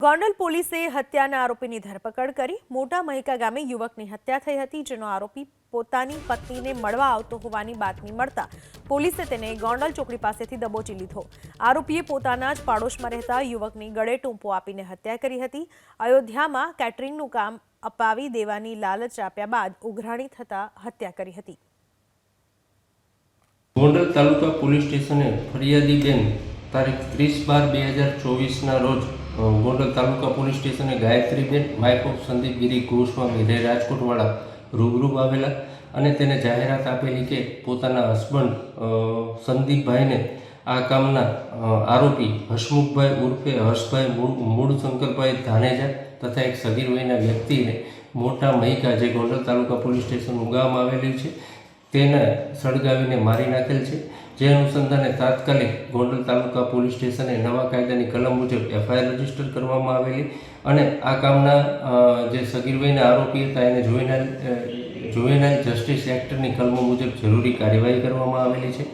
ગોંડલ પોલીસે હત્યાના આરોપીની ધરપકડ કરી। મોટા મહિકા ગામે યુવકની હત્યા થઈ હતી, જેનો આરોપી પોતાની પત્નીને મળવા આવતો હોવાની બાતમી મળતા પોલીસે તેને ગોંડલ ચોકડી પાસેથી દબોચી લીધો। આરોપીએ પોતાના જ પાડોશમાં રહેતા યુવકની ગળે ટૂંપો આપીને હત્યા કરી હતી। અયોધ્યામાં કેટરિંગનું કામ અપાવી દેવાની લાલચ આપ્યા બાદ ઉઘરાણી થતા હત્યા કરી હતી। ગોંડલ તાલુકા પોલીસ સ્ટેશને ફરિયાદી બેન તારીખ 30/12/2024 રોજ ગોંડલ તાલુકા પોલીસ સ્ટેશને ગાયત્રીબેન વાઇફ ઓફ સંદીપગીરી ગોસ્વામી રે રાજકોટવાળા રૂબરૂ આવેલા અને તેને જાહેરાત આપેલી કે પોતાના હસબન્ડ સંદીપભાઈને આ કામના આરોપી હસમુખભાઈ ઉર્ફે હર્ષભાઈ મૂળ શંકરભાઈ ધાનેજા તથા એક સગીર વયના વ્યક્તિને મોટા મહિકા જે ગોંડલ તાલુકા પોલીસ સ્ટેશનનું ગામ આવેલું છે તેને સળગાવીને મારી નાખેલ છે। જે અનુસંધાને તાત્કાલિક ગોંડલ તાલુકા પોલીસ સ્ટેશને નવા કાયદાની કલમ મુજબ FIR રજીસ્ટર કરવામાં આવેલી અને આ કામના જે સગીર વયના આરોપી હતા એને જુવેનાઇલ જસ્ટિસ એક્ટની કલમો મુજબ જરૂરી કાર્યવાહી કરવામાં આવેલી છે।